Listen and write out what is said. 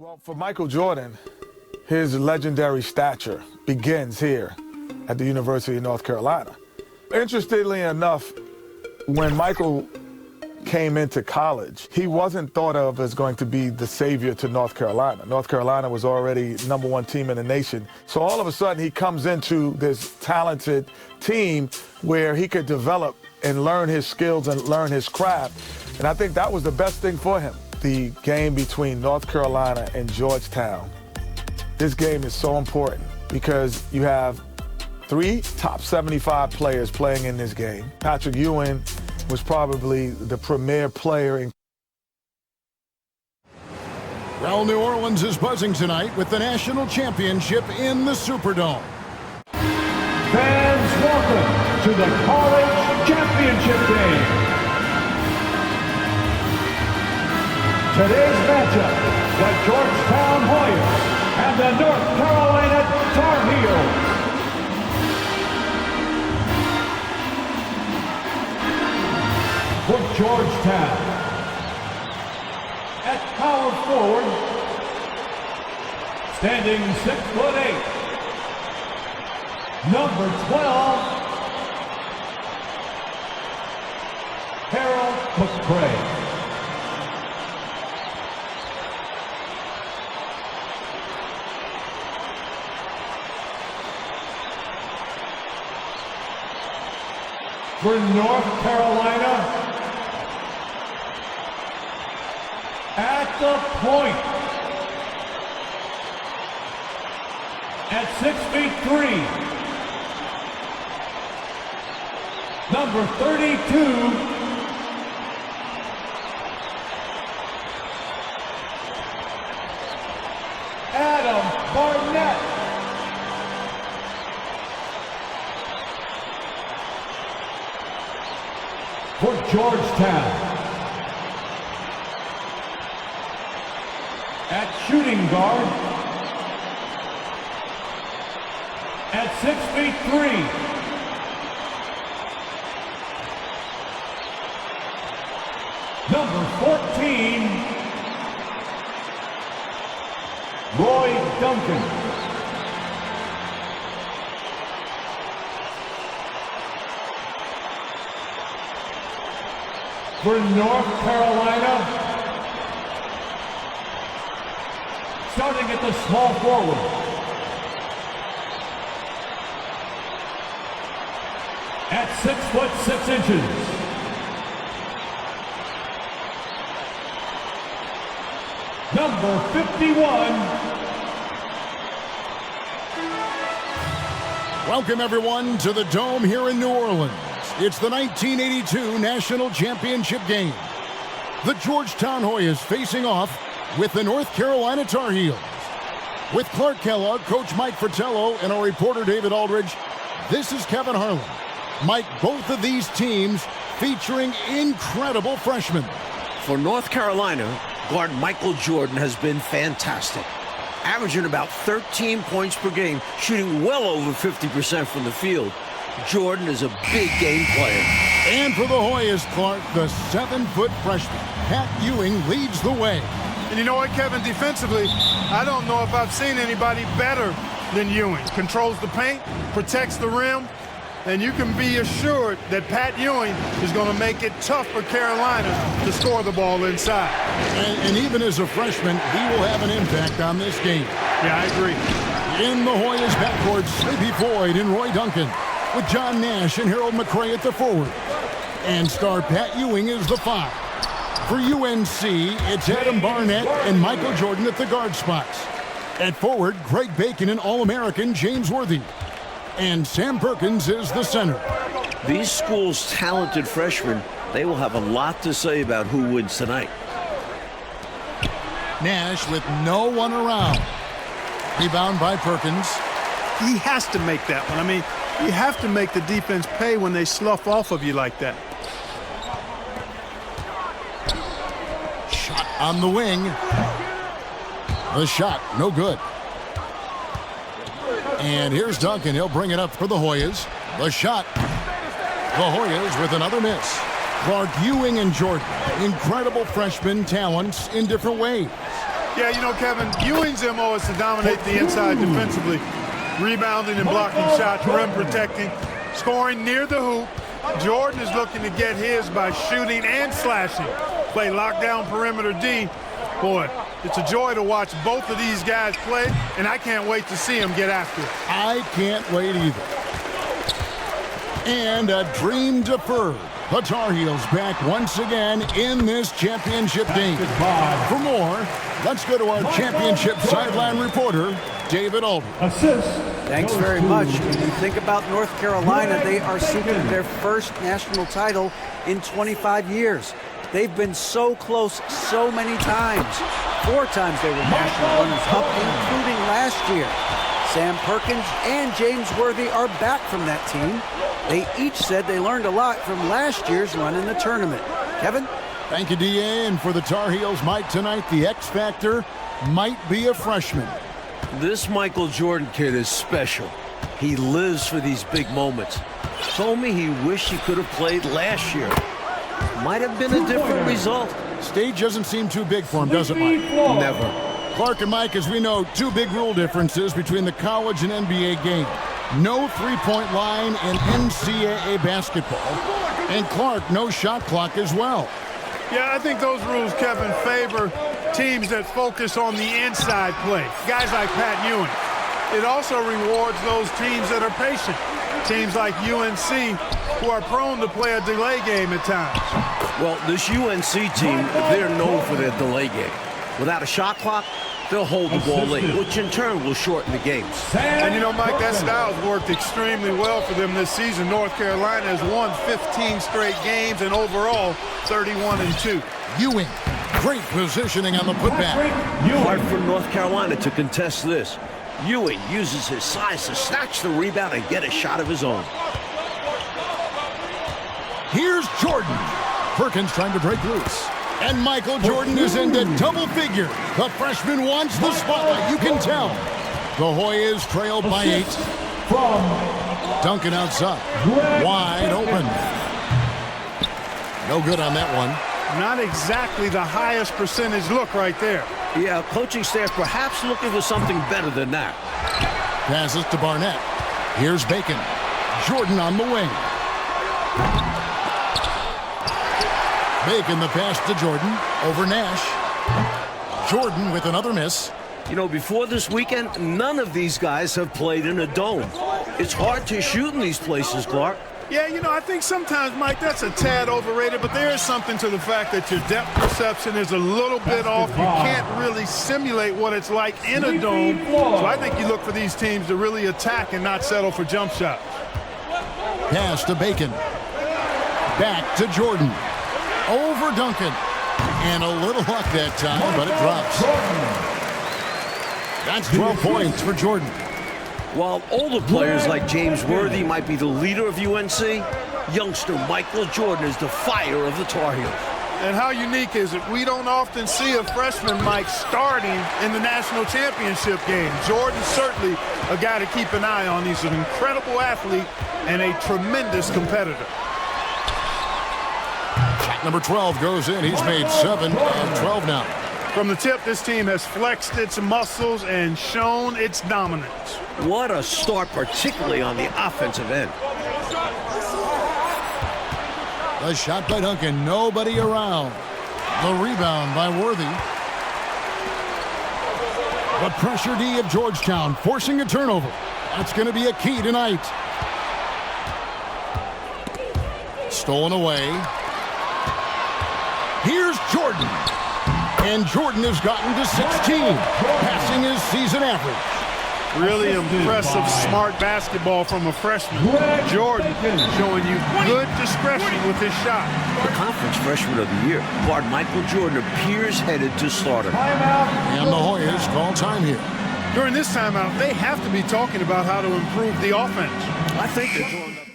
Well, for Michael Jordan, his legendary stature begins here at the University of North Carolina. Interestingly enough, when Michael came into college, he wasn't thought of as going to be the savior to North Carolina. North Carolina was already #1 team in the nation. So all of a sudden he comes into this talented team where he could develop and learn his skills and learn his craft. And I think that was the best thing for him. The game between North Carolina and Georgetown. This game is so important because you have 3 top 75 players playing in this game. Patrick Ewing was probably the premier player in. Well, New Orleans is buzzing tonight with the national championship in the Superdome. Fans, welcome to the college championship game. Today's matchup, the Georgetown Hoyas and the North Carolina Tar Heels. For Georgetown, at power forward, standing 6'8", number 12, Harold McCray. For North Carolina, at the point, at 6'3", number 32, Adam Barnett. For Georgetown, at shooting guard, at 6'3", number 14, Roy Duncan. For North Carolina, starting at the small forward, at 6'6", number 51. Welcome, everyone, to the Dome here in New Orleans. It's the 1982 National Championship game. The Georgetown Hoyas facing off with the North Carolina Tar Heels. With Clark Kellogg, Coach Mike Fratello, and our reporter David Aldridge, this is Kevin Harlan. Mike, both of these teams featuring incredible freshmen. For North Carolina, guard Michael Jordan has been fantastic, averaging about 13 points per game, shooting well over 50% from the field. Jordan is a big game player. And for the Hoyas, Clark, the 7-foot freshman, Pat Ewing, leads the way. And you know what, Kevin, defensively, I don't know if I've seen anybody better than Ewing. Controls the paint, protects the rim, and you can be assured that Pat Ewing is going to make it tough for Carolina to score the ball inside. And even as a freshman, he will have an impact on this game. Yeah, I agree. In the Hoyas backcourt, Sleepy Floyd and Roy Duncan, with John Nash and Harold McCray at the forward. And star Pat Ewing is the 5. For UNC, it's Adam Barnett and Michael Jordan at the guard spots. At forward, Greg Bacon and All-American James Worthy. And Sam Perkins is the center. These schools' talented freshmen, they will have a lot to say about who wins tonight. Nash with no one around. Rebound by Perkins. He has to make that one. I mean, you have to make the defense pay when they slough off of you like that. Shot on the wing. The shot, no good. And here's Duncan. He'll bring it up for the Hoyas. The shot. The Hoyas with another miss. Clark, Ewing, and Jordan. Incredible freshman talents in different ways. Yeah, you know, Kevin, Ewing's MO is to dominate the inside defensively. Rebounding and blocking shots, rim protecting, scoring near the hoop. Jordan is looking to get his by shooting and slashing. Play lockdown perimeter D. Boy, it's a joy to watch both of these guys play, and I can't wait to see them get after it. I can't wait either. And a dream deferred. The Tar Heels back once again in this championship game. For more, let's go to our championship sideline reporter, David Aldridge. Assist. Thanks very much. When you think about North Carolina, they are seeking their first national title in 25 years. They've been so close so many times. 4 times they were national runners-up, including last year. Sam Perkins and James Worthy are back from that team. They each said they learned a lot from last year's run in the tournament. Kevin? Thank you, D.A. And for the Tar Heels, Mike, tonight, the X Factor might be a freshman. This Michael Jordan kid is special. He lives for these big moments. Told me he wished he could have played last year. Might have been a different result. Stage doesn't seem too big for him, does it, Mike? Never. Clark and Mike, as we know, 2 big rule differences between the college and NBA game. No three-point line in NCAA basketball. And Clark, no shot clock as well. Yeah, I think those rules, Kevin, favor teams that focus on the inside play. Guys like Pat Ewing. It also rewards those teams that are patient. Teams like UNC, who are prone to play a delay game at times. Well, this UNC team, they're known for their delay game. Without a shot clock, they'll hold the ball late, which in turn will shorten the games. And you know, Mike, that style's worked extremely well for them this season. North Carolina has won 15 straight games and overall 31-2. Ewing, great positioning on the putback. Hard for North Carolina to contest this. Ewing uses his size to snatch the rebound and get a shot of his own. Here's Jordan. Perkins trying to break loose. And Michael Jordan is into double figure. The freshman wants the spotlight, you can tell. The Hoyas trailed by 8. Duncan outside. Wide open. No good on that one. Not exactly the highest percentage look right there. Yeah, coaching staff perhaps looking for something better than that. Passes to Barnett. Here's Bacon. Jordan on the wing. Bacon the pass to Jordan over Nash. Jordan with another miss. You know, before this weekend, none of these guys have played in a dome. It's hard to shoot in these places, Clark. Yeah, you know, I think sometimes, Mike, that's a tad overrated, but there is something to the fact that your depth perception is a little bit off. You can't really simulate what it's like in a dome. So I think you look for these teams to really attack and not settle for jump shots. Pass to Bacon. Back to Jordan. Over Duncan. And a little luck that time, but it drops. That's 12 points for Jordan. While older players like James Worthy might be the leader of UNC, youngster Michael Jordan is the fire of the Tar Heels. And how unique is it? We don't often see a freshman, Mike, starting in the national championship game. Jordan's certainly a guy to keep an eye on. He's an incredible athlete and a tremendous competitor. Shot number 12 goes in. He's made 7 and 12 now. From the tip, this team has flexed its muscles and shown its dominance. What a start, particularly on the offensive end. The shot by Duncan, nobody around. The rebound by Worthy. The pressure D of Georgetown forcing a turnover. That's going to be a key tonight. Stolen away. Here's Jordan. And Jordan has gotten to 16, passing his season average. Really impressive, smart basketball from a freshman. Jordan showing you good discretion with his shot. The conference freshman of the year, guard Michael Jordan appears headed to starter. And the Hoyas call time here. During this timeout, they have to be talking about how to improve the offense. I think they're throwing up.